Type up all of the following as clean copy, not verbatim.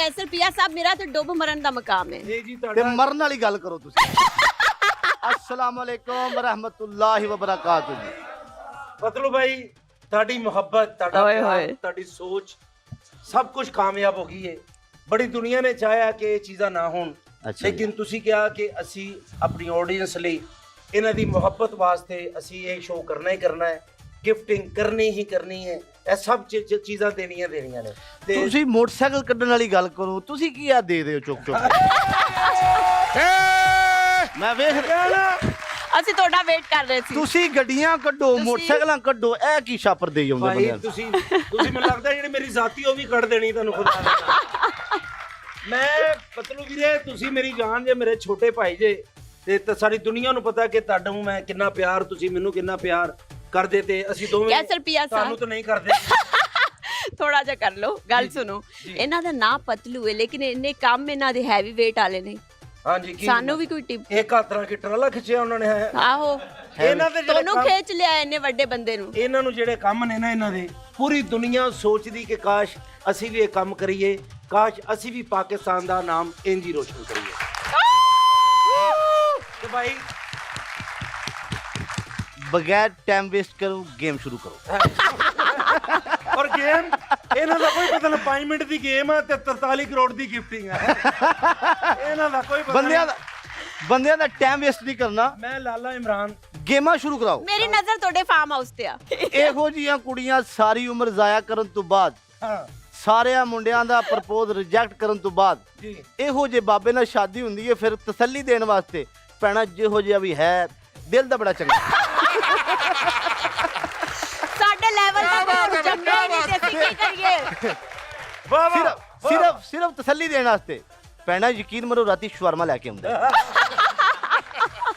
कैसर पिया साहब मेरा तो डुब मरन दा मकाम है जी जी ਤੇ ਮਰਨ ਵਾਲੀ ਗੱਲ ਕਰੋ ਤੁਸੀਂ। अस्सलाम वालेकुम रहमतुल्लाहि व बरकातहू जी। पतलू भाई ਤੁਹਾਡੀ ਮੁਹੱਬਤ ਤੁਹਾਡਾ ਓਏ ਪਿਆਰ ਹੋਏ। ਤੁਹਾਡੀ ਸੋਚ ਸਭ ਕੁਝ ਕਾਮਯਾਬ ਹੋ ਗਈ ਹੈ। ਬੜੀ ਦੁਨੀਆ ਨੇ ਚਾਹਿਆ ਕਿ ਇਹ ਚੀਜ਼ਾਂ ਨਾ ਹੋਣ, ਲੇਕਿਨ ਤੁਸੀਂ ਕਿਹਾ ਕਿ ਅਸੀਂ ਆਪਣੀ ਆਡੀਅנס ਲਈ ਇਹਨਾਂ ਦੀ ਮੁਹੱਬਤ ਵਾਸਤੇ ਅਸੀਂ ਇਹ ਸ਼ੋਅ ਕਰਨਾ ਹੀ ਕਰਨਾ ਹੈ, ਗਿਫਟਿੰਗ ਕਰਨੀ ਹੀ ਕਰਨੀ ਹੈ। ਇਹ ਸਭ ਚੀਜ਼ਾਂ ਦੇਣੀਆਂ ਨੇ। ਤੇ ਤੁਸੀਂ ਮੋਟਰਸਾਈਕਲ ਕੱਢਣ ਵਾਲੀ ਗੱਲ ਕਰੋ, ਤੁਸੀਂ ਕੀ ਆ ਦੇ ਦਿਓ ਚੁੱਕ ਚੁੱਕ। ਮੈਂ ਵੇਖ ਰਿਹਾ ਨਾ ਅਸੀਂ ਤੁਹਾਡਾ ਵੇਟ ਕਰ ਰਹੇ ਸੀ। ਤੁਸੀਂ ਗੱਡੀਆਂ ਕੱਢੋ, ਮੋਟਰਸਾਈਕਲਾਂ ਕੱਢੋ, ਇਹ ਕੀ ਛਾਪਰ ਦੇ ਜਾਂਦੇ ਭਾਈ ਬੰਦਿਆਂ ਨੂੰ। ਤੁਸੀਂ ਮੈਨੂੰ ਲੱਗਦਾ ਜਿਹੜੀ ਮੇਰੀ ਜ਼ਾਤੀ ਉਹ ਵੀ ਕੱਢ ਦੇਣੀ ਤੁਹਾਨੂੰ ਖੁਦਾ ਨੇ। ਮੈਂ ਪਤਲੂ ਵੀਰੇ ਤੁਸੀਂ ਮੇਰੀ ਜਾਨ ਜੇ, ਮੇਰੇ ਛੋਟੇ ਭਾਈ ਜੇ, ਤੇ ਸਾਰੀ ਦੁਨੀਆ ਨੂੰ ਪਤਾ ਕਿ ਤੁਹਾਨੂੰ ਮੈਂ ਕਿੰਨਾ ਪਿਆਰ, ਤੁਸੀਂ ਮੈਨੂੰ ਕਿੰਨਾ ਪਿਆਰ ਕਰਦੇ, ਤੇ ਅਸੀਂ ਦੋਵੇਂ कैसर पिया ਤੁਹਾਨੂੰ साहब ਤਾਂ ਨਹੀਂ ਕਰਦੇ। ਥੋੜਾ ਜਿਹਾ ਕਰ ਲਓ ਗੱਲ ਸੁਣੋ। ਇਹਨਾਂ ਦਾ ਨਾਂ ਪਤਲੂ ਹੈ ਲੇਕਿਨ ਇੰਨੇ ਕੰਮ ਇਹਨਾਂ ਦੇ ਹੈਵੀ weight ਵਾਲੇ ਨੇ। ਹਾਂਜੀ ਕੀ ਸਾਨੂੰ ਵੀ ਕੋਈ ਟਿਪ ਇੱਕ ਤਰ੍ਹਾਂ ਕੀ ਟਰਾਲਾ ਖਿੱਚਿਆ ਉਹਨਾਂ ਨੇ ਹੈ। ਆਹੋ ਇਹਨਾਂ ਦੇ ਜਿਹੜੇ ਤੁਹਾਨੂੰ ਕੰਮ- ਖੇਚ ਲਿਆ ਇੰਨੇ ਵੱਡੇ ਬੰਦੇ ਨੂੰ। ਇਹਨਾਂ ਨੂੰ ਜਿਹੜੇ ਕੰਮ ਨੇ ਨਾ, ਇਹਨਾਂ ਦੇ ਪੂਰੀ ਦੁਨੀਆ ਸੋਚਦੀ ਕਿ ਕਾਸ਼ ਅਸੀਂ ਵੀ ਇਹ ਕੰਮ ਕਰੀਏ, ਕਾਸ਼ ਅਸੀਂ ਵੀ ਪਾਕਿਸਤਾਨ ਦਾ ਨਾਮ ਇੰਜ ਹੀ ਰੋਸ਼ਨ ਕਰੀਏ। ਤੇ ਭਾਈ ਬਗੈਰ ਟਾਈਮ ਵੇਸਟ ਕਰੋ, ਗੇਮ ਸ਼ੁਰੂ ਕਰੋ। ਔਰ ਗੇਮ ਇਹਨਾਂ ਦਾ ਕੋਈ ਪਤਾ ਨਾ, 5 ਮਿੰਟ ਦੀ ਗੇਮ ਹੈ ਤੇ 43 ਕਰੋੜ ਦੀ ਗਿਫਟਿੰਗ ਹੈ। ਇਹਨਾਂ ਦਾ ਕੋਈ ਪਤਾ ਬੰਦਿਆਂ ਦਾ ਟਾਈਮ ਵੇਸਟ ਨਹੀਂ ਕਰਨਾ, ਮੈਂ ਲਾਲਾ ਇਮਰਾਨ ਗੇਮਾਂ ਸ਼ੁਰੂ ਕਰਾਓ। ਮੇਰੀ ਨਜ਼ਰ ਤੁਹਾਡੇ ਫਾਰਮ ਹਾਊਸ ਤੇ ਆ। ਇਹੋ ਜੀਆਂ ਕੁੜੀਆਂ ਸਾਰੀ ਉਮਰ ਜ਼ਾਇਆ ਕਰਨ ਤੋਂ ਬਾਅਦ, ਹਾਂ ਸਾਰਿਆਂ ਮੁੰਡਿਆਂ ਦਾ ਪ੍ਰਪੋਜ਼ ਰਿਜੈਕਟ ਕਰਨ ਤੋਂ ਬਾਅਦ ਜੀ ਇਹੋ ਜੇ ਬਾਬੇ ਨਾਲ ਸ਼ਾਦੀ ਹੁੰਦੀ ਹੈ, ਫਿਰ ਤਸੱਲੀ ਦੇਣ ਵਾਸਤੇ ਪੈਣਾ ਜਿਹੋ ਜਿਹਾ ਵੀ ਹੈ, ਦਿਲ ਦਾ ਬੜਾ ਚੰਗਾ। ਸਾਡੇ ਲੈਵਲ ਦਾ ਜੰਮਿਆ ਨਹੀਂ ਤੇ ਅਸੀਂ ਕੀ ਕਰੀਏ। ਵਾਹ ਵਾਹ ਸਿਰਫ ਤਸੱਲੀ ਦੇਣ ਵਾਸਤੇ ਪੈਣਾ, ਯਕੀਨ ਮਰੋ ਰਾਤੀ ਸ਼ਵਰਮਾ ਲੈ ਕੇ ਆਉਂਦਾ।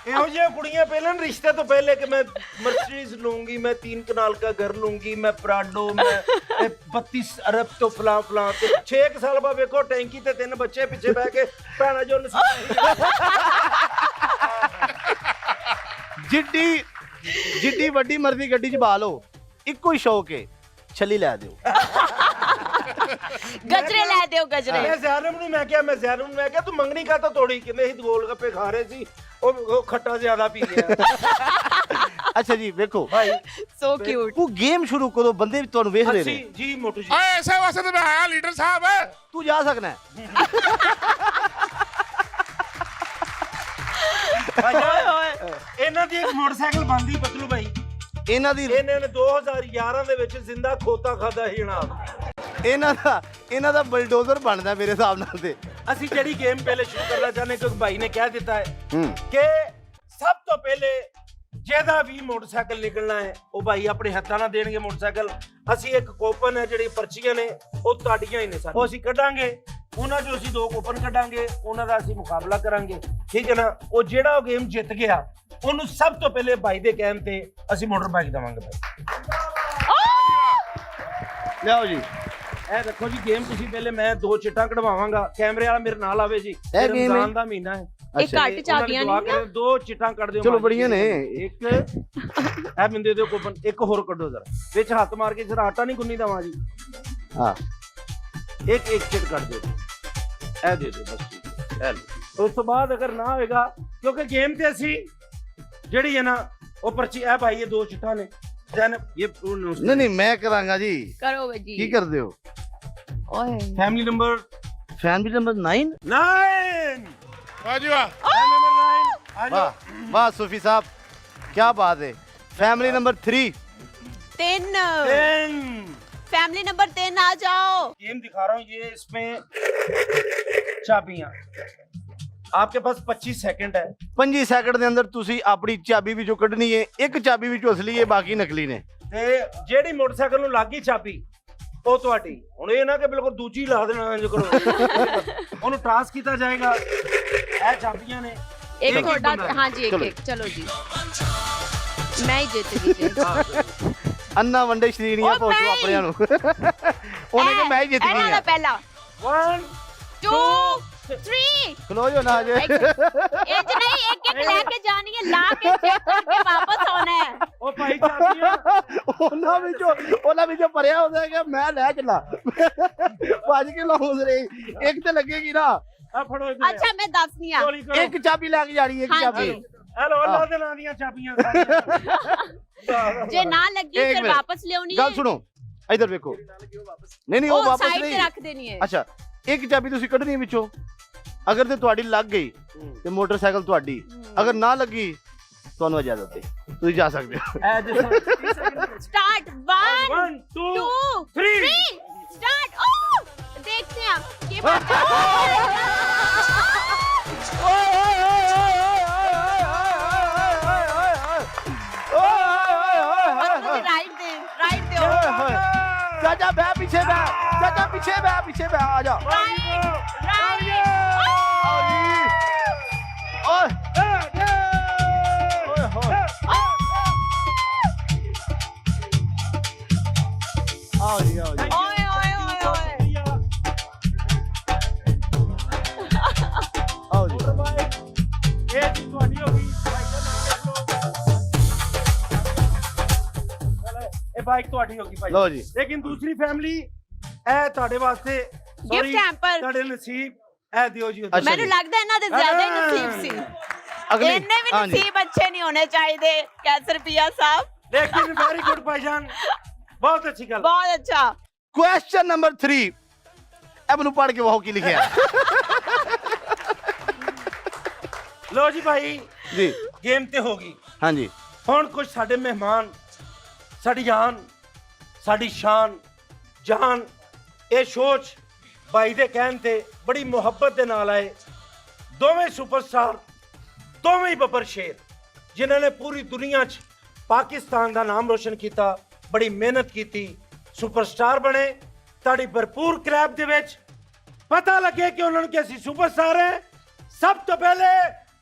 ਇਹੋ ਜਿਹੀਆਂ ਕੁੜੀਆਂ ਪਹਿਲਾਂ ਰਿਸ਼ਤੇ ਤੋਂ ਪਹਿਲੇ ਕਿ ਮੈਂ ਮਰਸੀਡੀਜ਼ ਲੂੰਗੀ, ਮੈਂ 3 ਕਨਾਲ ਦਾ ਘਰ ਲੂੰਗੀ, ਮੈਂ ਪ੍ਰਾਡੋ, ਮੈਂ 32 ਅਰਬ ਤੋਂ ਫਲਾਂ ਤੇ 6 ਸਾਲ ਬਾਅਦ ਵੇਖੋ ਟੈਂਕੀ ਤੇ 3 ਬੱਚੇ ਪਿੱਛੇ ਬਹਿ ਕੇ ਭੈਣਾ ਜੋ ਜਿੱਡੀ ਵੱਡੀ ਮਰਜ਼ੀ ਗੱਡੀ 'ਚ ਬਾ ਲਓ, ਇੱਕੋ ਹੀ ਸ਼ੌਕ ਹੈ, ਛੱਲੀ ਲੈ ਦਿਓ। ਗਜਰੇ ਲੈ ਦਿਓ ਗਜਰੇ। ਮੈਂ ਜ਼ੈਨਬ ਨੂੰ ਮੈਂ ਕਿਹਾ ਤੂੰ ਮੰਗਣੀ ਕਾ ਤਾਂ ਤੋੜੀ, ਕਿੰਨੇ ਹੀ ਗੋਲ ਗੱਪੇ ਖਾ ਰਹੇ ਸੀ, ਉਹ ਖੱਟਾ ਜ਼ਿਆਦਾ ਪੀ ਗਿਆ। ਅੱਛਾ ਜੀ ਵੇਖੋ ਭਾਈ ਸੋ ਕਿਊਟ। ਉਹ ਗੇਮ ਸ਼ੁਰੂ ਕਰੋ, ਬੰਦੇ ਵੀ ਤੁਹਾਨੂੰ ਵੇਖ ਰਹੇ ਨੇ। ਜੀ ਮੋਟੂ ਜੀ ऐसे वैसे तो मैं आया लीडर साहब। ਤੂੰ ਜਾ ਸਕਣਾ ਹੈ। ਇਹਨਾਂ ਦੀ ਇੱਕ ਮੋਟਰਸਾਈਕਲ ਬੰਦੀ ਪਤਲੂ ਭਾਈ, ਇਹਨਾਂ ਇਹਨਾਂ ਨੇ 2011 ਦੇ ਵਿੱਚ ਜ਼ਿੰਦਾ ਖੋਤਾ ਖਾਦਾ ਸੀ ਜਨਾਬ। ਇਹਨਾਂ ਦਾ ਬਲਡੋਜ਼ਰ ਬਣਦਾ ਮੇਰੇ ਹਿਸਾਬ ਨਾਲ। ਤੇ ਅਸੀਂ ਜਿਹੜੀ ਗੇਮ ਪਹਿਲੇ ਸ਼ੁਰੂ ਕਰਨਾ ਚਾਹੁੰਦੇ, ਕਿਉਂਕਿ ਭਾਈ ਨੇ ਕਹਿ ਦਿੱਤਾ ਹੈ ਕਿ ਸਭ ਤੋਂ ਪਹਿਲੇ ਜਿਹਦਾ ਵੀ ਮੋਟਰਸਾਈਕਲ ਨਿਕਲਣਾ ਹੈ ਉਹ ਭਾਈ ਆਪਣੇ ਹੱਥਾਂ ਨਾਲ ਦੇਣਗੇ ਮੋਟਰਸਾਈਕਲ। ਅਸੀਂ ਇੱਕ ਕੋਪਨ ਹੈ, ਜਿਹੜੀ ਪਰਚੀਆਂ ਨੇ ਉਹ ਤੁਹਾਡੀਆਂ ਹੀ ਨੇ ਸਰ, ਉਹ ਅਸੀਂ ਕੱਢਾਂਗੇ। ਉਹਨਾਂ ਚੋਂ ਅਸੀਂ 2 ਕੋਪਨ ਕੱਢਾਂਗੇ, ਉਹਨਾਂ ਦਾ ਅਸੀਂ ਮੁਕਾਬਲਾ ਕਰਾਂਗੇ, ਠੀਕ ਹੈ ਨਾ। ਉਹ ਜਿਹੜਾ ਉਹ ਗੇਮ ਜਿੱਤ ਗਿਆ ਉਹਨੂੰ ਸਭ ਤੋਂ ਪਹਿਲੇ ਭਾਈ ਦੇ ਕਹਿਣ ਤੇ ਅਸੀਂ ਮੋਟਰ ਬਾਈਕ ਦੇਵਾਂਗੇ। ਭਾਈ ਲਿਆਓ ਜੀ ਇਹ ਦੇਖੋ ਜੀ ਗੇਮ, ਤੁਸੀਂ ਪਹਿਲੇ ਮੈਂ 2 ਚਿੱਟਾਂ ਕਢਵਾਵਾਂਗਾ, ਕੈਮਰੇ ਵਾਲਾ ਮੇਰੇ ਨਾਲ ਆਵੇ ਜੀ। ਇਹ game ਹੈ? ਰਮਜ਼ਾਨ ਦਾ ਮਹੀਨਾ ਹੈ। ਇਹ ਘੱਟ ਚਾਬੀਆਂ ਨਹੀਂ ਨਾ। 2 ਚਿੱਟਾਂ ਕੱਢ ਦਿਓ। ਚਲੋ ਬੜੀਆਂ ਨੇ। ਇੱਕ ਇਹ ਬਿੰਦੇ ਦਿਓ ਕੋਪਨ, ਇੱਕ ਹੋਰ ਕੱਢੋ ਜ਼ਰਾ, ਵਿੱਚ ਹੱਥ ਮਾਰ ਕੇ ਜਰਾ ਆਟਾ ਨਹੀਂ ਗੁੰਨੀ ਦਵਾਂ ਜੀ। ਹਾਂ ਇੱਕ ਚਿੱਟ ਕੱਢ ਦਿਓ, ਇਹ ਦੇ ਦਿਓ ਬਸ, ਠੀਕ ਹੈ। ਉਸ ਤੋਂ ਬਾਅਦ ਅਗਰ ਨਾ ਹੋਏਗਾ, ਕਿਉਂਕਿ ਗੇਮ ਤੇ ਅਸੀਂ ਜਿਹੜੀ ਹੈ ਨਾ ਉਹ ਪਰਚੀ, ਇਹ ਭਾਈ ਇਹ 2 ਚਿੱਟਾਂ ਨੇ, ਇਹ ਨਹੀਂ ਮੈਂ ਕਰਾਂਗਾ ਜੀ। ਕਰੋ ਵੇ ਜੀ। ਕੀ ਕਰਦੇ ਹੋ? ਓਏ ਫੈਮਿਲੀ ਨੰਬਰ ਫੈਮਿਲੀ ਨੰਬਰ 9। 9 वाह जी वाह। वाह वाह सूफी साहब, क्या बात है। Family number 3। 3 10 फैमिली नंबर 3 आ जाओ। गेम दिखा रहा हूँ, ये इसमें चाबियां, आपके पास 25 सेकंड है। 25 ਸੈਕਿੰਡ ਦੇ ਅੰਦਰ ਤੁਸੀਂ ਆਪਣੀ ਚਾਬੀ ਵਿੱਚੋਂ ਕੱਢਣੀ ਹੈ। ਇੱਕ ਚਾਬੀ ਵਿੱਚੋਂ ਅਸਲੀ ਹੈ, ਬਾਕੀ ਨਕਲੀ ਨੇ। ਤੇ ਜਿਹੜੀ ਮੋਟਰਸਾਈਕਲ ਨੂੰ ਲੱਗੀ ਚਾਬੀ ਉਹ ਤੁਹਾਡੀ। ਹੁਣ ਇਹ ਨਾ ਕਿ ਬਿਲਕੁਲ ਦੂਜੀ ਲਾ ਦੇਣਾ ਇੰਜ ਕਰੋ, ਉਹਨੂੰ ਟਾਸ ਕੀਤਾ ਜਾਏਗਾ। ਇਹ ਚਾਬੀਆਂ ਨੇ, एक थोड़ा हाँ जी, एक चलो जी, मैं ही जीत गई जी। ਅੰਨਾ ਵੰਡੇ ਸ਼ਰੀਰੀਆਂ ਪੋਸੋ ਆਪਣਿਆਂ ਨੂੰ। ਉਹਨੇ ਕਿ ਮੈਂ ਹੀ ਜਿੱਤ ਗਈ ਆ। पहला 1 2 3 ਖਲੋ ਜੋ ਨਾ ਜੇ। एक नहीं, एक लेके जानी है, ला के चेक करके वापस आना है। ओ भाई ਚਾਬੀਆਂ ਉਹਨਾਂ ਵਿੱਚੋਂ ਭਰਿਆ ਹੁੰਦਾ ਕਿ ਮੈਂ ਲੈ ਚਲਾ ਭੱਜ ਕੇ ਲਾਉਂਦੇ ਰਹੇ ਇੱਕ ਤੇ ਲੱਗੇਗੀ ਨਾ ਆ ਫੜੋ ਇੱਧਰ ਅੱਛਾ ਮੈਂ ਦੱਸਨੀ ਆ ਗੋਲੀ ਕਰੋ ਇੱਕ ਚਾਬੀ ਲੈ ਕੇ ਜਾਣੀ ਇੱਕ ਚਾਬੀ ਹੈਲੋ ਅੱਲਾ ਦੇ ਨਾਂ ਦੀਆਂ ਚਾਬੀਆਂ ਸਾਰੀਆਂ। ਜੇ ਨਾ ਲੱਗੀ ਇੱਕ ਫਿਰ ਮਿੰਟ। ਵਾਪਸ ਲਿਆਉਣੀ ਗੱਲ ਹੈ ਸੁਣੋ ਇਧਰ ਵੇਖੋ ਨਹੀਂ ਉਹ ਉਹ ਵਾਪਸ ਸਾਈਡ ਤੇ ਨਹੀਂ ਰੱਖ ਦੇਣੀ ਹੈ ਅੱਛਾ ਇੱਕ ਚਾਬੀ ਤੁਸੀਂ ਕੱਢਣੀ ਹੈ ਵਿੱਚੋਂ ਅਗਰ ਤੇ ਤੁਹਾਡੀ ਲੱਗ ਗਈ ਤੇ ਮੋਟਰਸਾਈਕਲ ਤੁਹਾਡੀ ਅਗਰ ਨਾ ਲੱਗੀ ਤੁਹਾਨੂੰ ਇਜਾਜ਼ਤ ਹੈ ਤੁਸੀਂ ਜਾ ਸਕਦੇ ਹੋ ਐ ਜਿਸ स्टार्ट 1 1 2 2 3 3 स्टार्ट ओ देखते हैं आप ये बात राइट दे चाचा बह पीछे बह चाचा पीछे बह आ जा ओए ओए ओए ओए आओ जी ਇਹ ਜੀ ਤੁਹਾਡੀ ਹੋ ਗਈ ਇਹ ਬਾਈਕ ਤੁਹਾਡੀ ਹੋ ਗਈ ਭਾਈ ਲਓ ਜੀ ਲੇਕਿਨ ਦੂਸਰੀ ਫੈਮਿਲੀ ਇਹ ਤੁਹਾਡੇ ਵਾਸਤੇ गिफ्ट हैम्पर ਤੁਹਾਡੇ ਨਸੀਬ ਇਹ ਦਿਓ ਜੀ ਅੱਛਾ ਮੈਨੂੰ ਲੱਗਦਾ ਇਹਨਾਂ ਦੇ ਜ਼ਿਆਦਾ ਹੀ ਨਸੀਬ ਸੀ ਅਗਲੀ ਇੰਨੇ ਵੀ ਹਾਂਜੀ। ਨਸੀਬ ਅੱਛੇ ਨਹੀਂ ਹੋਣੇ ਚਾਹੀਦੇ ਕੈਸਰ ਪਿਆ ਸਾਹਿਬ ਲੇਕਿਨ ਵੈਰੀ ਗੁੱਡ ਭਾਈਜਾਨ ਬਹੁਤ ਅੱਛੀ ਗੱਲ ਬਹੁਤ ਅੱਛਾ ਕੁਐਸਚਨ ਨੰਬਰ 3 ਇਹ ਮੈਨੂੰ ਪੜ੍ਹ ਕੇ ਵਾਹ ਕੀ ਲਿਖਿਆ ਲੋ ਜੀ ਭਾਈ ਜੀ ਗੇਮ ਤੇ ਹੋ ਗਈ ਹਾਂਜੀ ਹੁਣ ਕੁਝ ਸਾਡੇ ਮਹਿਮਾਨ ਸਾਡੀ ਜਾਨ ਸਾਡੀ ਸ਼ਾਨ ਜਾਨ ਇਹ ਸੋਚ ਭਾਈ ਦੇ ਕਹਿਣ ਤੇ ਬੜੀ ਮੁਹੱਬਤ ਦੇ ਨਾਲ ਆਏ ਦੋਵੇਂ ਸੁਪਰਸਟਾਰ ਦੋਵੇਂ ਹੀ ਬੱਬਰ ਸ਼ੇਰ ਜਿਨ੍ਹਾਂ ਨੇ ਪੂਰੀ ਦੁਨੀਆ 'ਚ ਪਾਕਿਸਤਾਨ ਦਾ ਨਾਮ ਰੋਸ਼ਨ ਕੀਤਾ ਬੜੀ ਮਿਹਨਤ ਕੀਤੀ ਸੁਪਰਸਟਾਰ ਬਣੇ ਤੁਹਾਡੀ ਭਰਪੂਰ ਕਲੈਬ ਦੇ ਵਿੱਚ ਪਤਾ ਲੱਗੇ ਕਿ ਉਹਨਾਂ ਨੂੰ ਕਿ ਅਸੀਂ ਸੁਪਰਸਟਾਰ ਹੈ ਸਭ ਤੋਂ ਪਹਿਲੇ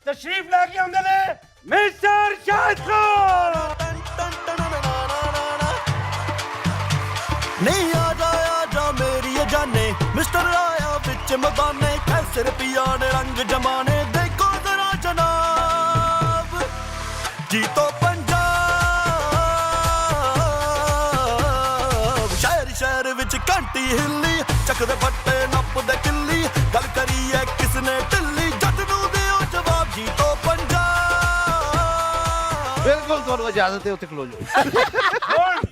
ਤਸ਼ਰੀਫ ਲੈ ਕੇ ਆਉਂਦੇ ਨੇ ਮਿਸਟਰ ਸ਼ਾਹਿਦ ਖਾਨ नहीं आ जा मेरी जाने मिस्टर आया बिच मदाने कैसे रुपया ने रंग जमाने देखो जरा जनाब जी तो पंजाब शहर शहर विच घंटी हिली चकदे फट्टे नपदे किल्ली गल करिए किसने ढिल्ली जट नूं दिओ जवाब जी तो पंजाब ਬਿਲਕੁਲ ਤੁਹਾਨੂੰ ਇਜਾਜ਼ਤ ਹੈ ਉੱਥੇ ਖਲੋ ਜਾਓ ਹੁਣ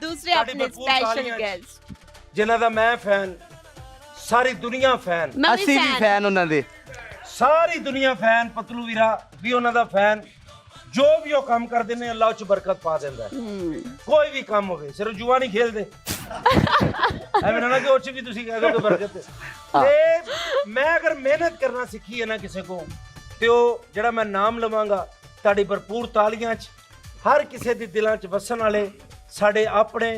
दूसरे साड़ी अपने भरपूर स्पेशल तालियां। गेस्ट ਜਿਨ੍ਹਾਂ ਦਾ ਮੈਂ ਫੈਨ ਸਾਰੀ ਦੁਨੀਆ ਫੈਨ मैं भी ਅਸੀਂ ਵੀ फैन ਫੈਨ ਉਹਨਾਂ ਦੇ ਸਾਰੀ ਦੁਨੀਆ ਫੈਨ ਪਤਲੂ ਵੀਰਾ ਵੀ ਉਹਨਾਂ ਦਾ ਫੈਨ ਜੋ ਵੀ ਉਹ ਕੰਮ ਕਰਦੇ ਨੇ ਅੱਲਾਹ ਚ ਬਰਕਤ ਪਾ ਦਿੰਦਾ ਹੈ। ਕੋਈ ਵੀ ਕੰਮ ਹੋਵੇ ਸਿਰਫ ਜੂਆ ਨਹੀਂ ਖੇਲਦੇ ਐਵੇਂ ਨਾ ਕਿ ਉਹ ਚ ਵੀ ਤੁਸੀਂ ਕਹਿ ਦੋ ਕਿ ਬਰਕਤ ਹੈ। ਤੇ ਮੈਂ ਅਗਰ ਮਿਹਨਤ ਕਰਨਾ ਸਿੱਖੀ ਹੈ ਨਾ ਕਿਸੇ ਕੋ ਤੇ ਉਹ ਜਿਹੜਾ ਮੈਂ ਨਾਮ ਲਵਾਂਗਾ ਤੁਹਾਡੀ ਭਰਪੂਰ ਤਾਲੀਆਂ 'ਚ ਹਰ ਕਿਸੇ ਦੇ ਦਿਲਾਂ 'ਚ ਵਸਣ ਵਾਲੇ ਸਾਡੇ ਆਪਣੇ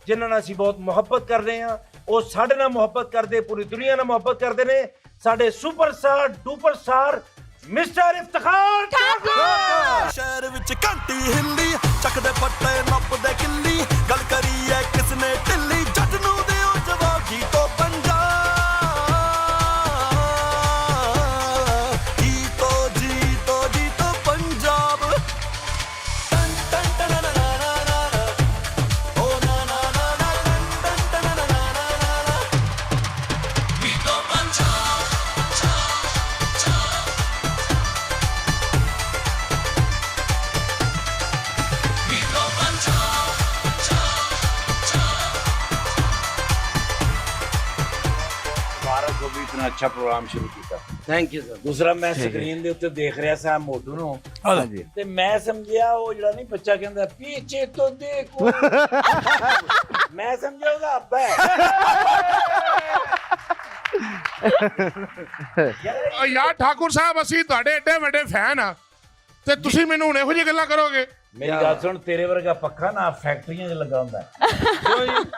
ਜਿਨ੍ਹਾਂ ਨਾਲ ਅਸੀਂ ਬਹੁਤ ਮੁਹੱਬਤ ਕਰਦੇ ਹਾਂ ਉਹ ਸਾਡੇ ਨਾਲ ਮੁਹੱਬਤ ਕਰਦੇ ਪੂਰੀ ਦੁਨੀਆ ਨਾਲ ਮੁਹੱਬਤ ਕਰਦੇ ਨੇ ਸਾਡੇ ਸੁਪਰਸਟਾਰ ਡੂਪਰਸਟਾਰ ਮਿਸਟਰ ਇਫਤਖਾਰ ठाकुर शहर विच घंटी हिली चकदे फट्टे नपदे किल्ली गल करिए किसने ढिल्ली जट नूं दिओ जवाब जी तो पंजाब जी तो पंजाब टन टन टन ना ना ना ना ओ ना ना ना ना टन टन ना ना ना ना ਮੁਬਾਰਕ ਹੋ ਵੀ ਇਤਨਾ ਅੱਛਾ ਪ੍ਰੋਗਰਾਮ ਸ਼ੁਰੂ ਕੀਤਾ ਥੈਂਕ ਯੂ ਸਰ ਦੂਸਰਾ ਮੈਂ ਸਕਰੀਨ ਦੇ ਉੱਤੇ ਦੇਖ ਰਿਹਾ ਸਾਂ ਮੋਟੂ ਨੂੰ ਹਾਂਜੀ ਤੇ ਮੈਂ ਸਮਝਿਆ ਉਹ ਜਿਹੜਾ ਨਹੀਂ ਬੱਚਾ ਕਹਿੰਦਾ ਪੀਛੇ ਤੋਂ ਦੇਖੋ ਮੈਂ ਸਮਝਿਆ ਉਹਦਾ ਅੱਬਾ ਹੈ ਓ ਯਾਰ ਠਾਕੁਰ ਸਾਹਿਬ ਅਸੀਂ ਤੁਹਾਡੇ ਏਡੇ ਵੱਡੇ ਫੈਨ ਆ ਤੇ ਤੁਸੀਂ ਮੈਨੂੰ ਹੁਣ ਇਹੋ ਜਿਹੀ ਗੱਲਾਂ ਕਰੋਗੇ ਮੇਰੀ ਗੱਲ ਸੁਣ ਤੇਰੇ ਵਰਗਾ ਪੱਖਾ ਨਾ ਫੈਕਟਰੀਆਂ 'ਚ ਲੱਗਾ ਹੁੰਦਾ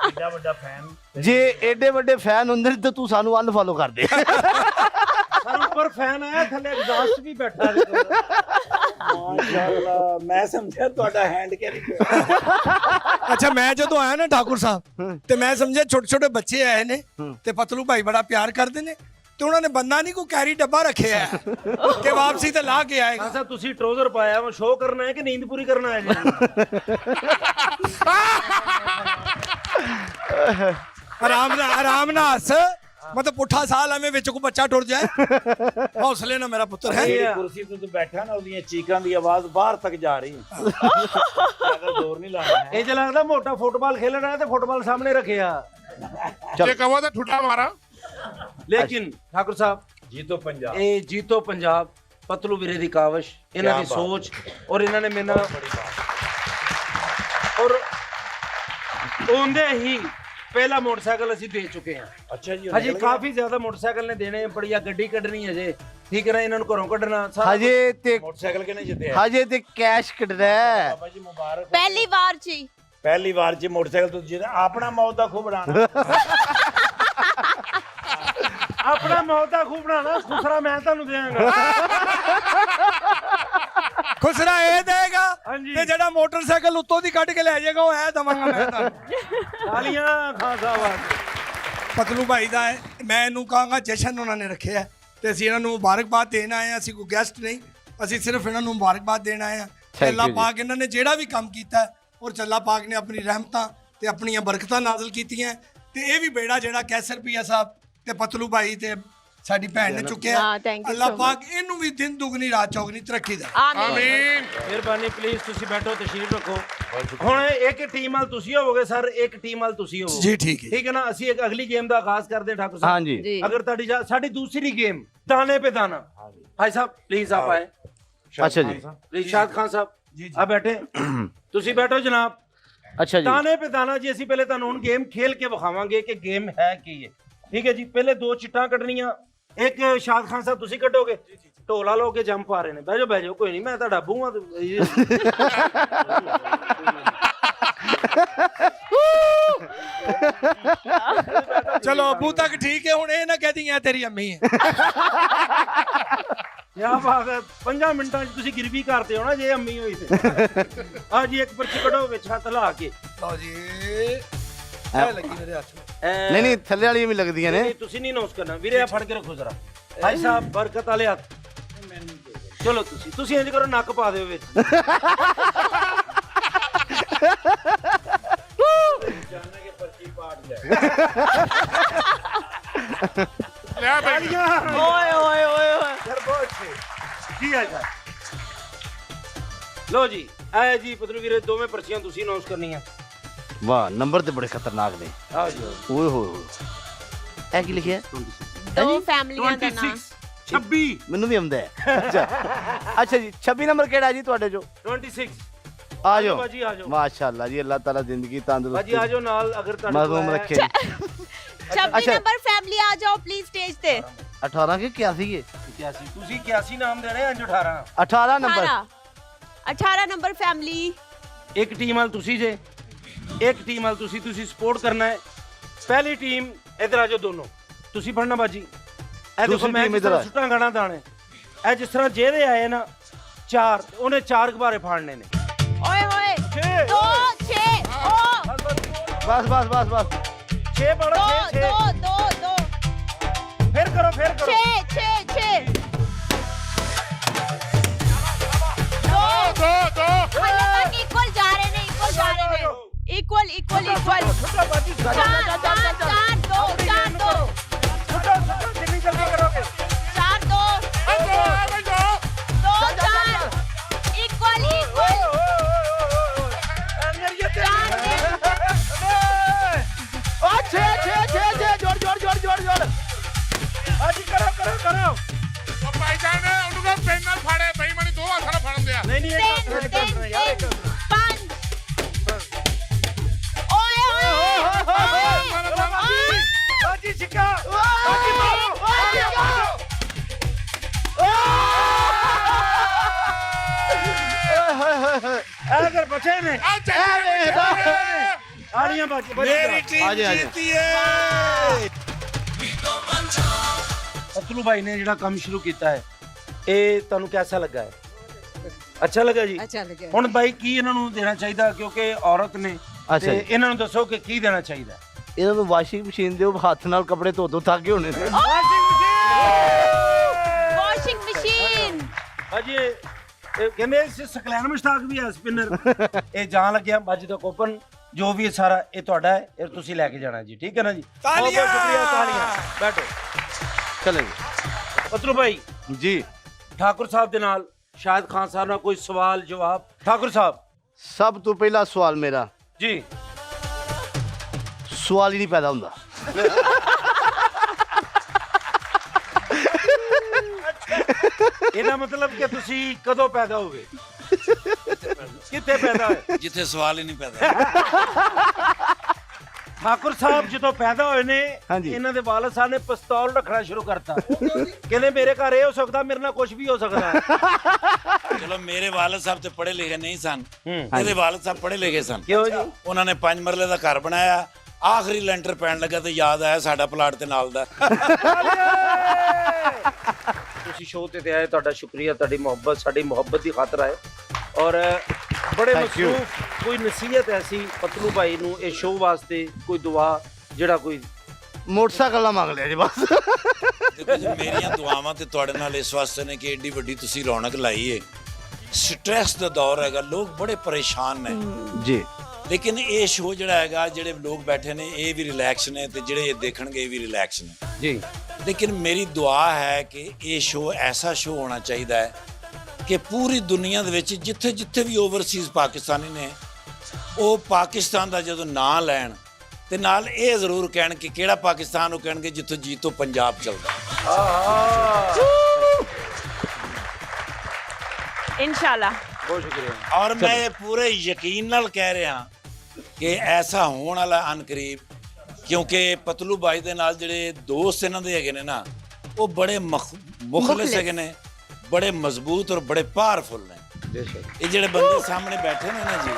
ਏਡਾ ਵੱਡਾ ਫੈਨ ਜੇ ਏਡੇ ਵੱਡੇ ਫੈਨ ਹੁੰਦੇ ਨੇ ਤਾਂ ਤੂੰ ਸਾਨੂੰ ਅਨਫੋਲੋ ਕਰ ਦੇ ਸਰ ਉੱਪਰ ਫੈਨ ਆਇਆ ਥੱਲੇ ਐਗਜ਼ਾਸਟ ਵੀ ਬੈਠਾ ਹੈ ਮਾਸ਼ਾਅੱਲਾ ਮੈਂ ਸਮਝਿਆ ਤੁਹਾਡਾ ਹੈਂਡ ਕੈਰੀ ਅੱਛਾ ਮੈਂ ਜਦੋਂ ਆਇਆ ਨਾ ਠਾਕੁਰ ਸਾਹਿਬ ਤੇ ਮੈਂ ਸਮਝਿਆ ਛੋਟੇ ਛੋਟੇ ਬੱਚੇ ਆਏ ਨੇ ਤੇ ਪਤਲੂ ਭਾਈ ਬੜਾ ਪਿਆਰ ਕਰਦੇ ਨੇ ਤੇ ਉਹਨਾਂ ਨੇ ਬੰਦਾ ਨਹੀਂ ਕੋਈ ਕੈਰੀ ਡੱਬਾ ਰੱਖਿਆ ਹੈ ਕਿ ਵਾਪਸੀ ਤੇ ਲਾ ਕੇ ਆਏਗਾ। ਅੱਛਾ ਤੁਸੀਂ ਟਰੋਜ਼ਰ ਪਾਇਆ ਵਾ ਸ਼ੋਅ ਕਰਨਾ ਹੈ ਕਿ ਨੀਂਦ ਪੂਰੀ ਕਰਨਾ ਹੈ ਜੀ ਆਰਾਮ ਨਾਲ ਹੱਸ ਮਤਲਬ ਪੁੱਠਾ ਸਾਲ ਐਵੇਂ ਵਿੱਚ ਕੋ ਬੱਚਾ ਟੁਰ ਜਾਏ। ਹੌਸਲੇ ਨਾਲ ਮੇਰਾ ਪੁੱਤਰ ਹੈ। ਜਿਹੜੀ ਕੁਰਸੀ ਤੇ ਤੂੰ ਬੈਠਾ ਨਾ ਉਹਦੀਆਂ ਚੀਕਾਂ ਦੀ ਆਵਾਜ਼ ਬਾਹਰ ਤੱਕ ਜਾ ਰਹੀ ਅਗਰ ਜ਼ੋਰ ਨਹੀਂ ਲਾਣਾ ਹੈ। ਇਹ ਜੇ ਲੱਗਦਾ ਮੋਟਾ ਫੁੱਟਬਾਲ ਖੇਲਣਾ ਹੈ ਤੇ ਫੁੱਟਬਾਲ ਸਾਹਮਣੇ ਰੱਖਿਆ ਜੇ ਕਹੋ ਤਾਂ ਠੁੱਡਾ ਮਾਰਾ। ਲੇਕਿਨ ਠਾकुर ਸਾਹਿਬ ਜੀਤੋ ਪੰਜਾਬ ਇਹ ਜੀਤੋ ਪੰਜਾਬ ਪਤਲੂ ਵੀਰੇ ਦੀ ਕਾਵਸ਼ ਇਹਨਾਂ ਕਿਆ ਦੀ ਬਾਤ। ਸੋਚ ਔਰ ਇਹਨਾਂ ਨੇ ਮੈਨਾਂ ਔਰ ਉਹਦੇ ਹੀ ਪਹਿਲਾ ਮੋਟਰਸਾਈਕਲ ਅਸੀਂ ਦੇ ਚੁੱਕੇ ਹਾਂ। ਅੱਛਾ ਜੀ ਹਜੇ ਕਾਫੀ ਜ਼ਿਆਦਾ ਮੋਟਰਸਾਈਕਲ ਨੇ ਦੇਣੇ ਬੜੀਆ ਗੱਡੀ ਕੱਢਣੀ ਹਜੇ ਠੀਕ ਹੈ ਨਾ ਇਹਨਾਂ ਨੂੰ ਘਰੋਂ ਕੱਢਣਾ ਸਾਰਾ ਹਜੇ ਤੇ ਮੋਟਰਸਾਈਕਲ ਕਿਹਨੇ ਜਿੱਤਿਆ ਹਜੇ ਤੇ ਕੈਸ਼ ਕੱਢਣਾ ਹੈ। ਬਾਬਾ ਜੀ ਮੁਬਾਰਕ ਪਹਿਲੀ ਵਾਰ ਚ ਹੀ ਪਹਿਲੀ ਵਾਰ ਚ ਮੋਟਰਸਾਈਕਲ ਤੋਂ ਜਿੱਤਿਆ ਆਪਣਾ ਮੌਤ ਦਾ ਖੂਬ ਬਣਾਣਾ ਆਪਣਾ ਮੌਤ ਦਾ ਖੂਬ ਬਣਾਣਾ ਖੁਸਰਾ ਮੈਂ ਤੁਹਾਨੂੰ ਦੇਵਾਂਗਾ ਖੁਸਰਾ ਇਹ ਦੇਗਾ ਹਾਂਜੀ। ਤੇ ਜਿਹੜਾ ਮੋਟਰਸਾਈਕਲ ਉੱਤੋਂ ਦੀ ਕੱਢ ਕੇ ਲੈ ਜਾਏਗਾ ਉਹ ਐ ਦਵਾਂਗਾ ਮੈਂ ਤੁਹਾਨੂੰ। ਤਾਲੀਆਂ ਖਾਨ ਸਾਹਿਬ ਪਤਲੂ ਭਾਈ ਦਾ ਹੈ। ਮੈਂ ਇਹਨੂੰ ਕਹਾਂਗਾ ਜਸ਼ਨ ਉਹਨਾਂ ਨੇ ਰੱਖਿਆ ਹੈ ਤੇ ਅਸੀਂ ਇਹਨਾਂ ਨੂੰ ਮੁਬਾਰਕਬਾਦ ਦੇਣ ਆਏ ਹਾਂ। ਅਸੀਂ ਕੋਈ ਗੈਸਟ ਨਹੀਂ, ਅਸੀਂ ਸਿਰਫ ਇਹਨਾਂ ਨੂੰ ਮੁਬਾਰਕਬਾਦ ਦੇਣ ਆਏ ਹਾਂ। ਅੱਲਾਹ ਪਾਕ ਇਹਨਾਂ ਨੇ ਜਿਹੜਾ ਵੀ ਕੰਮ ਕੀਤਾ ਹੈ ਔਰ ਅੱਲਾਹ ਪਾਕ ਨੇ ਆਪਣੀ ਰਹਿਮਤਾਂ ਤੇ ਆਪਣੀਆਂ ਬਰਕਤਾਂ ਨਾਜ਼ਲ ਕੀਤੀਆਂ ਤੇ ਇਹ ਵੀ ਬੇੜਾ ਜਿਹੜਾ ਕੈਸਰ ਪੀਆ ਸਾਹਿਬ ਤੇ ਪਤਲੂ ਭਾਈ ਤੇ ਸਾਡੀ ਭੈਣ ਨੇ ਚੁੱਕਿਆ। ਹਾਂ, thank you ਅੱਲਾਹ so ਪਾਕ ਇਹਨੂੰ ਵੀ ਦਿਨ ਦੁਗਣੀ ਰਾਤ ਚੌਗਣੀ ਤਰੱਕੀ ਦੇ। ਆਮੀਨ। ਆਮੀਨ। ਮਿਹਰਬਾਨੀ ਪਲੀਜ਼ ਤੁਸੀਂ ਬੈਠੋ ਤਸ਼ਰੀਫ ਰੱਖੋ। ਹੁਣ ਇੱਕ ਟੀਮ ਵਾਲ ਤੁਸੀਂ ਹੋਵੋਗੇ ਸਰ, ਇੱਕ ਟੀਮ ਵਾਲ ਤੁਸੀਂ ਹੋਵੋਗੇ ਜੀ ਠੀਕ ਹੈ। ਠੀਕ ਹੈ ਨਾ। ਅਸੀਂ ਇੱਕ ਅਗਲੀ ਗੇਮ ਦਾ ਆਗਾਜ਼ ਕਰਦੇ ਹਾਂ ਠਾकुर ਸਾਹਿਬ। ਹਾਂਜੀ ਜੀ अगर साड़ी दूसरी गेम दाने पे दाना भाई साहब प्लीज आप आए अच्छा जी प्लीज शाद खान साहब आप बैठे ਤੁਸੀਂ ਬੈਠੋ ਜਨਾਬ। ਅੱਛਾ ਜੀ ਦਾਣੇ पे दाना जी ਅਸੀਂ ਪਹਿਲੇ ਤੁਹਾਨੂੰ ਹੁਣ ਗੇਮ ਖੇਲ ਕੇ ਵਿਖਾਵਾਂਗੇ ਕਿ ਗੇਮ ਹੈ ਕੀ ਹੈ ਠੀਕ ਹੈ ਜੀ। ਪਹਿਲੇ ਦੋ ਚਿੱਟਾਂ ਕੱਢਣੀਆਂ, ਇੱਕ ਸ਼ਾਦ ਖਾਨ ਸਾਹਿਬ ਤੁਸੀਂ ਕੱਢੋਗੇ। ਢੋਲਾ ਲੋ ਕੇ ਜੰਪ ਆ ਰਹੇ ਨੇ, ਬਹਿ ਜਾਓ ਕੋਈ ਨਹੀਂ ਮੈਂ ਤੁਹਾਡਾ ਬੂਹਾ ਚਲੋ ਅੱਬੂ ਤੱਕ ਠੀਕ ਹੈ। ਹੁਣ ਇਹ ਨਾ ਕਹਦੀ ਐ ਤੇਰੀ ਅੰਮੀ ਹੈ। ਯਾ ਬਾਤ ਹੈ। 5 ਮਿੰਟਾਂ 'ਚ ਤੁਸੀਂ ਗਿਰਵੀ ਕਰਦੇ ਹੋ ਨਾ ਜੇ ਅੰਮੀ ਹੋਈ ਤੇ। ਆ ਜੀ ਇੱਕ ਪਰਚੀ ਕੱਢੋ ਵਿੱਚ ਹੱਥ ਲਾ ਕੇ। ਲਓ ਜੀ ਇਹ ਲੱਗੀ ਮੇਰੇ ਹੱਥ ਨੂੰ। ਨਹੀਂ ਨਹੀਂ ਥੱਲੇ ਵਾਲੀਆਂ ਵੀ ਲੱਗਦੀਆਂ ਨੇ। ਨਹੀਂ ਤੁਸੀਂ ਨਹੀਂ ਨੋਸ ਕਰਨਾ ਵੀਰੇ, ਆ ਫੜ ਕੇ ਰੱਖੋ ਜ਼ਰਾ। ਭਾਈ ਸਾਹਿਬ ਬਰਕਤ ਵਾਲੇ ਹੱਥ। ਚਲੋ ਤੁਸੀਂ ਇੰਜ ਕਰੋ, ਨੱਕ ਪਾ ਦਿਓ ਵਿੱਚ। ਲਿਆ ਬਈ। ਓਏ ਓਏ ਓਏ ਓਏ ਸਰ ਬਹੁਤ ਅੱਛੇ ਜੀ। ਆ ਜਾ ਲੋ ਜੀ ਆਏ ਜੀ ਪਤਲੂ ਵੀਰੇ, ਦੋਵੇਂ ਪਰਚੀਆਂ ਤੁਸੀਂ ਨੋਸ ਕਰਨੀਆਂ। ਵਾਹ ਨੰਬਰ ਤੇ ਬੜੇ ਖਤਰਨਾਕ ਨੇ। ਆ ਜੀ ਓਏ ਹੋਏ ਹੋਏ ਇਹ ਕੀ ਲਿਖਿਆ? ਦੋ ਫੈਮਲੀਆਂ ਦਾ ਨਾਮ 26 ਮੈਨੂੰ ਵੀ ਆਉਂਦਾ ਹੈ। ਅੱਛਾ ਜੀ 26 ਨੰਬਰ ਕਿਹੜਾ ਜੀ ਤੁਹਾਡੇ ਚੋਂ? 26 ਆ ਜਾਓ ਬਾਜੀ ਆ ਜਾਓ। ਮਾਸ਼ਾਅੱਲਾ ਜੀ ਅੱਲਾਹ ਤਾਲਾ ਜ਼ਿੰਦਗੀ ਬਾਜੀ ਆ ਤੰਦਰੁਸਤੀ ਜਾਓ ਨਾਲ ਅਗਰ ਤੁਹਾਡੇ ਮਜ਼ਲੂਮ ਰੱਖੇ ਜੀ। 26 ਅੱਛਾ। ਨੰਬਰ ਫੈਮਿਲੀ ਆ ਜਾਓ ਪਲੀਜ਼ ਸਟੇਜ ਤੇ। 18 ਕਿ 81 ਹੈ? 81 ਤੁਸੀਂ 81 ਨਾਮ ਦੇਣੇ ਅੰਜ 18 18 ਨੰਬਰ 18 ਨੰਬਰ ਫੈਮਿਲੀ। ਇੱਕ ਟੀਮ ਵਾਲ ਤੁਸੀਂ ਜੇ, ਇੱਕ ਟੀਮ ਵਾਲ ਤੁਸੀਂ ਸਪੋਰਟ ਕਰਨਾ ਹੈ। ਪਹਿਲੀ ਟੀਮ ਇਧਰ ਆ ਜਾਓ ਦੋਨੋਂ, ਤੁਸੀਂ ਫੜਨਾ ਬਾਜੀ। ਇਹ ਦੇਖੋ ਦੂਸਰੀ ਮੈਂ team ਕਿਸ ਇੱਧਰ ਤਰ੍ਹਾਂ ਆ। ਸੁੱਟਾਂ ਗਾਣਾ ਦਾਣੇ। ਇਹ ਜਿਸ ਤਰ੍ਹਾਂ ਜਿਹਦੇ ਆਏ ਨਾ 4 ਉਹਨੇ 4 ਗੁਬਾਰੇ ਫਾੜਨੇ ਨੇ। ਓਏ ਹੋਏ 2 6 ਓ ਬਸ ਬਸ ਬਸ ਬਸ 6 ਪੜੋ 6 2 6 2 2 ਫਿਰ ਕਰੋ 6 6 6 ਦੋ ਦੋ मतलब इक्वल जा रहे ने, इक्वल जा रहे ने, इक्वल इक्वल इक्वल। 4 2 4 2 ਜਿੰਨੀ ਜਲਦੀ ਕਰੋਗੇ 4 2 ਬਈ ਦੋ 2 4 इक्वल इक्वल। ਅੱਜ ਕਰੋ ਕਰੋ ਕਰੋ। ਉਹ ਭਾਈ ਜਾਨ ਉਹਨੂੰ ਕੋ ਪੈਨ ਨਾਲ ਫਾੜੇ ਬੇਈਮਾਨੀ ਦੋ ਹੱਥਾਂ ਨਾਲ ਫੜਨ ਦਿਆ। ਨਹੀਂ ਨਹੀਂ ਇੱਕ ਹੱਥ ਨਾਲ ਕਰਨਾ ਯਾਰ, ਇੱਕ ਹੱਥ ਨਾਲ। 5 ओए ओए ਬਾਜੀ ਸਿੱਕਾ ਬਾਜੀ ਮਾਰੋ ਬਾਜੀ ਮਾਰੋ। ਅਗਰ ਬਚੇ ਨੇ ਆ ਚੱਲ ਆਲੀਆਂ ਬਾਜੀ ਮੇਰੀ ਟੀਮ ਆਜੇ, ਆਜੇ। जीती है। ਪਤਲੂ ਭਾਈ ਨੇ ਜਿਹੜਾ ਕੰਮ ਸ਼ੁਰੂ ਕੀਤਾ ਹੈ ਇਹ ਤੁਹਾਨੂੰ ਕਿਹਦਾ ਲੱਗਾ ਹੈ? ਅੱਛਾ ਲੱਗਾ ਜੀ। अच्छा लगे। ਹੁਣ ਬਾਈ ਕੀ ਇਹਨਾਂ ਨੂੰ ਦੇਣਾ ਚਾਹੀਦਾ ਕਿਉਂਕਿ ਔਰਤ ਨੇ ਅੱਛਾ ਤੇ ਜੀ। ਇਹਨਾਂ ਨੂੰ ਦੱਸੋ ਕਿ ਕੀ ਦੇਣਾ ਚਾਹੀਦਾ? ਇਹਨਾਂ ਨੂੰ ਵਾਸ਼ਿੰਗ ਮਸ਼ੀਨ ਦਿਓ, ਹੱਥ ਨਾਲ ਕੱਪੜੇ ਧੋ ਥੱਕ ਗਏ ਹੋਣੇ ਨੇ। ਵਾਸ਼ਿੰਗ ਮਸ਼ੀਨ ਅਜੇ ਇਹ ਕਹਿੰਦੇ ਇਸ ਸਕਲੈਨ ਮੁਸ਼ਤਾਕ ਵੀ ਹੈ ਸਪਿਨਰ। ਇਹ ਜਾਣ ਲੱਗਿਆ ਮੱਝ ਦਾ ਕੋਪਨ ਜੋ ਵੀ ਸਾਰਾ ਇਹ ਤੁਹਾਡਾ ਹੈ, ਇਹ ਤੁਸੀਂ ਲੈ ਕੇ ਜਾਣਾ ਜੀ, ਠੀਕ ਹੈ ਨਾ ਜੀ। ਬਹੁਤ ਬਹੁਤ ਸ਼ੁਕਰੀਆ, ਤਾਲੀਆਂ। ਬੈਠੋ ਚਲੇ ਜੀ। ਪਤਲੂ ਭਾਈ ਜੀ ਠਾकुर ਸਾਹਿਬ ਦੇ ਨਾਲ ਸ਼ਾਹਿਦ ਖਾਨ ਸਾਹਿਬ ਨਾਲ ਕੋਈ ਸਵਾਲ ਜਵਾਬ। ਠਾकुर ਸਾਹਿਬ ਸਭ ਤੋਂ ਪਹਿਲਾ ਸਵਾਲ ਮੇਰਾ, ਜੀ ਸਵਾਲ ਹੀ ਨਹੀਂ ਪੈਦਾ ਹੁੰਦਾ। ਇਹਦਾ ਮਤਲਬ ਕਿ ਤੁਸੀਂ ਕਦੋਂ ਪੈਦਾ ਹੋਗੇ, ਕਿੱਥੇ ਪੈਦਾ ਹੋਏ? ਜਿੱਥੇ ਸਵਾਲ ਹੀ ਨਹੀਂ ਪੈਦਾ। ਠਾकुर ਸਾਹਿਬ ਜਦੋਂ ਪੈਦਾ ਹੋਏ ਨੇ ਹਾਂਜੀ। ਇਹਨਾਂ ਦੇ ਵਾਲਦ ਸਾਹਿਬ ਨੇ ਪਿਸਤੌਲ ਰੱਖਣਾ ਸ਼ੁਰੂ ਕਰਤਾ। ਕਹਿੰਦੇ ਮੇਰੇ ਘਰ ਇਹ ਹੋ ਸਕਦਾ, ਮੇਰੇ ਨਾਲ ਕੁਝ ਵੀ ਹੋ ਸਕਦਾ। ਚਲੋ ਮੇਰੇ ਵਾਲਦ ਸਾਹਿਬ ਤੇ ਪੜ੍ਹੇ ਲਿਖੇ ਨਹੀਂ ਸਨ, ਹੂੰ। ਇਹਦੇ ਵਾਲਦ ਸਾਹਿਬ ਪੜ੍ਹੇ ਲਿਖੇ ਸਨ। ਕਿਉਂ ਜੀ? ਉਹਨਾਂ ਨੇ 5 ਮਰਲੇ ਦਾ ਘਰ ਬਣਾਇਆ, ਆਖਰੀ ਲੈਂਟਰ ਪੈਣ ਲੱਗਾ ਤੇ ਯਾਦ ਆਇਆ ਸਾਡਾ ਪਲਾਟ ਤੇ ਨਾਲ ਦਾ। ਤੁਸੀਂ ਸ਼ੋਅ ਤੇ ਆਏ, ਤੁਹਾਡਾ ਸ਼ੁਕਰੀਆ, ਤੁਹਾਡੀ ਮੁਹੱਬਤ ਸਾਡੀ ਮੁਹੱਬਤ ਦੀ ਖਾਤਰ ਆਏ ਔਰ ਬੜੇ Thank you. ਮਸਰੂਫ। ਕੋਈ ਨਸੀਹਤ ਐਸੀ ਪਤਲੂ ਭਾਈ ਨੂੰ ਇਹ ਸ਼ੋਅ ਵਾਸਤੇ, ਕੋਈ ਦੁਆ ਜਿਹੜਾ ਕੋਈ ਮੋਟਰਸਾਈਕਲ ਨਾ ਮੰਗ ਲਿਆ ਜੀ ਬਸ। ਦੇਖੋ ਜੀ, ਮੇਰੀਆਂ ਦੁਆਵਾਂ ਤੇ ਤੁਹਾਡੇ ਨਾਲ ਇਸ ਵਾਸਤੇ ਨੇ ਕਿ ਏਡੀ ਵੱਡੀ ਤੁਸੀਂ ਰੌਣਕ ਲਾਈ ਏ। ਸਟ੍ਰੈਸ ਦਾ ਦੌਰ ਹੈਗਾ, ਲੋਕ ਬੜੇ ਪਰੇਸ਼ਾਨ ਨੇ ਜੀ ਲੇਕਿਨ ਇਹ ਸ਼ੋਅ ਜਿਹੜਾ ਹੈਗਾ, ਜਿਹੜੇ ਲੋਕ ਬੈਠੇ ਨੇ ਇਹ ਵੀ ਰਿਲੈਕਸ ਨੇ ਤੇ ਜਿਹੜੇ ਇਹ ਦੇਖਣਗੇ ਇਹ ਵੀ ਰਿਲੈਕਸ ਨੇ ਜੀ। ਲੇਕਿਨ ਮੇਰੀ ਦੁਆ ਹੈ ਕਿ ਇਹ ਸ਼ੋਅ ਐਸਾ ਸ਼ੋਅ ਹੋਣਾ ਚਾਹੀਦਾ ਹੈ ਕਿ ਪੂਰੀ ਦੁਨੀਆ ਦੇ ਵਿੱਚ ਜਿੱਥੇ ਜਿੱਥੇ ਵੀ ਓਵਰਸੀਜ਼ ਪਾਕਿਸਤਾਨੀ ਨੇ ਉਹ ਪਾਕਿਸਤਾਨ ਦਾ ਜਦੋਂ ਨਾਂ ਲੈਣ ਤੇ ਨਾਲ ਇਹ ਜ਼ਰੂਰ ਕਹਿਣ ਕਿ ਕਿਹੜਾ ਪਾਕਿਸਤਾਨ ਉਹ ਕਹਿਣਗੇ ਜਿੱਥੋਂ ਜੀਤੋ ਪੰਜਾਬ ਚੱਲਦਾ। इंशाल्लाह। ਬਹੁਤ ਸ਼ੁਕਰੀਆ। ਔਰ ਮੈਂ ਇਹ ਪੂਰੇ ਯਕੀਨ ਨਾਲ ਕਹਿ ਰਿਹਾ ਕਿ ਐਸਾ ਹੋਣ ਵਾਲਾ ਅਨਕਰੀਬ, ਕਿਉਂਕਿ ਪਤਲੂ ਬਾਈ ਦੇ ਨਾਲ ਜਿਹੜੇ ਦੋਸਤ ਇਹਨਾਂ ਦੇ ਹੈਗੇ ਨੇ ਨਾ, ਉਹ ਬੜੇ ਮੁਖਲਿਸ ਹੈਗੇ ਨੇ, ਬੜੇ ਮਜ਼ਬੂਤ ਔਰ ਬੜੇ ਪਾਵਰਫੁਲ ਨੇ। ਇਹ ਜਿਹੜੇ ਬੰਦੇ ਸਾਹਮਣੇ ਬੈਠੇ ਨੇ ਨਾ ਜੀ,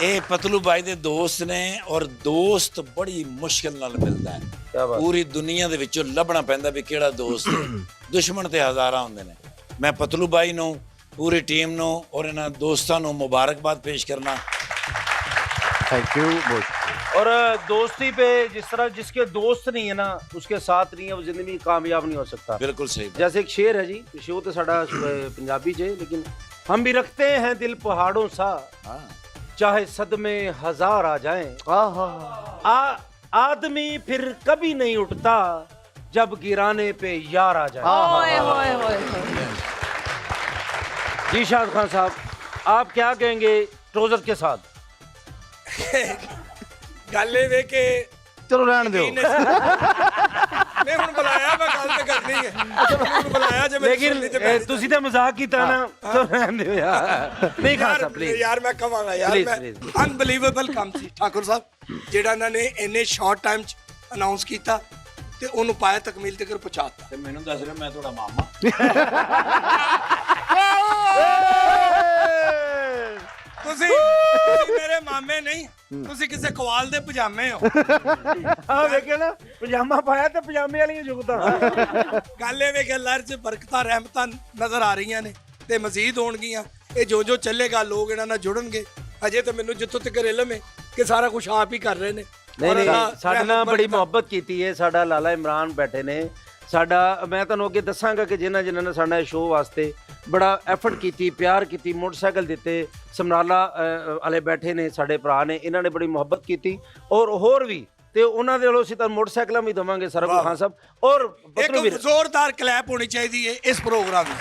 ਇਹ ਪਤਲੂ ਬਾਈ ਦੇ ਦੋਸਤ ਨੇ ਔਰ ਦੋਸਤ ਬੜੀ ਮੁਸ਼ਕਿਲ ਨਾਲ ਮਿਲਦਾ ਹੈ। ਕਿਆ ਬਾਤ। ਪੂਰੀ ਦੁਨੀਆ ਦੇ ਵਿੱਚੋਂ ਲੱਭਣਾ ਪੈਂਦਾ ਵੀ ਕਿਹੜਾ ਦੋਸਤ ਹੈ। ਦੁਸ਼ਮਣ ਤੇ ਹਜ਼ਾਰਾਂ ਹੁੰਦੇ ਨੇ। ਮੈਂ ਪਤਲੂ ਬਾਈ ਨੂੰ, पूरी टीम नो और इन दोस्तों नो मुबारकबाद पेश करना। थैंक यू बहुत। और दोस्ती पे जिस तरह जिसके दोस्त नहीं है ना उसके साथ नहीं है वो जिंदगी में कामयाब नहीं हो सकता। बिल्कुल सही। जैसे एक शेर है जी, शेर तो साडा पंजाबी जे, लेकिन हम भी रखते हैं दिल पहाड़ों सा, चाहे सदमे हजार आ जाएं, आदमी फिर कभी नहीं उठता जब गिराने पे यार आ जाए। ओए होए होए। जी शाहिद खान साहब, आप क्या कहेंगे ट्रोजर के साथ? ਗੱਲ ਇਹ ਵੇ ਕਿ ਚਲੋ ਰਹਿਣ ਦਿਓ। ਮੈਂ ਹੁਣ ਬੁਲਾਇਆ, ਮੈਂ ਗੱਲ ਤੇ ਕਰਨੀ ਹੈ। ਹੁਣ ਬੁਲਾਇਆ ਜੇ ਮੈਂ लेकिन ਤੁਸੀਂ ਤਾਂ ਮਜ਼ਾਕ ਕੀਤਾ ਨਾ, ਤਾਂ ਰਹਿਣ ਦਿਓ ਯਾਰ। ਨਹੀਂ ਖਾਨ ਸਾਹਿਬ ਪਲੀਜ਼ ਯਾਰ ਮੈਂ ਕਹਾਂਗਾ ਯਾਰ, Please, ਮੈਂ please. ਅਨਬਲੀਵੇਬਲ ਕੰਮ ਸੀ ਠਾਕੁਰ ਸਾਹਿਬ ਜਿਹੜਾ ਇਹਨਾਂ ਨੇ ਇੰਨੇ ਸ਼ਾਰਟ ਟਾਈਮ ਚ ਅਨਾਉਂਸ ਕੀਤਾ ਤੇ ਉਹਨੂੰ ਪਾਇਆ ਤਕਮੀਲ ਤੱਕ ਪਹੁੰਚਾਤਾ। ਤੇ ਮੈਨੂੰ ਦੱਸ ਰਿਹਾ ਮੈਂ ਤੁਹਾਡਾ ਮਾਮਾ। ਤੁਸੀਂ ਮੇਰੇ ਮਾਮੇ ਨਹੀਂ, ਤੁਸੀਂ ਕਿਸੇ ਕਵਾਲ ਦੇ ਪਜਾਮੇ ਹੋ। ਆ ਵੇਖਿਆ ਨਾ, ਪਜਾਮਾ ਪਾਇਆ ਤੇ ਪਜਾਮੇ ਵਾਲੀਆਂ ਜੁਗਤਾਂ। ਗੱਲ ਇਹ ਵੇ ਕਿ ਅੱਲਾਹ ਚ ਬਰਕਤਾਂ ਰਹਿਮਤਾਂ ਨਜ਼ਰ ਆ ਰਹੀਆਂ ਨੇ ਤੇ ਮਜ਼ੀਦ ਹੋਣਗੀਆਂ। ਇਹ ਜੋ ਜੋ ਚੱਲੇਗਾ ਲੋਕ ਇਹਨਾਂ ਨਾਲ ਜੁੜਨਗੇ। ਅਜੇ ਤਾਂ ਮੈਨੂੰ ਜਿੱਥੋਂ ਤੱਕ ਇਲਮ ਹੈ ਕਿ ਸਾਰਾ ਕੁਝ ਆਪ ਹੀ ਕਰ ਰਹੇ ਨੇ। ਨਹੀਂ ਸਾਡੇ ਨਾਲ ਬੜੀ ਮੁਹੱਬਤ ਕੀਤੀ ਹੈ। ਸਾਡਾ ਲਾਲਾ ਇਮਰਾਨ ਬੈਠੇ ਨੇ, ਸਾਡਾ ਮੈਂ ਤੁਹਾਨੂੰ ਅੱਗੇ ਦੱਸਾਂਗਾ ਕਿ ਜਿਨ੍ਹਾਂ ਨੇ ਸਾਡਾ ਸ਼ੋਅ ਵਾਸਤੇ ਬੜਾ ਐਫਰਟ ਕੀਤੀ, ਪਿਆਰ ਕੀਤੀ, ਮੋਟਰਸਾਈਕਲ ਦਿੱਤੇ। ਸਮਰਾਲਾ ਵਾਲੇ ਬੈਠੇ ਨੇ, ਸਾਡੇ ਭਰਾ ਨੇ, ਇਹਨਾਂ ਨੇ ਬੜੀ ਮੁਹੱਬਤ ਕੀਤੀ ਔਰ ਹੋਰ ਵੀ, ਤੇ ਉਹਨਾਂ ਦੇ ਵੱਲੋਂ ਅਸੀਂ ਤੁਹਾਨੂੰ ਮੋਟਰਸਾਈਕਲਾਂ ਵੀ ਦੇਵਾਂਗੇ ਸਰਗੁਣ ਖਾਨ ਸਾਹਿਬ। ਔਰ ਇੱਕ ਜ਼ੋਰਦਾਰ ਕਲੈਪ ਹੋਣੀ ਚਾਹੀਦੀ ਹੈ ਇਸ ਪ੍ਰੋਗਰਾਮ ਨੂੰ।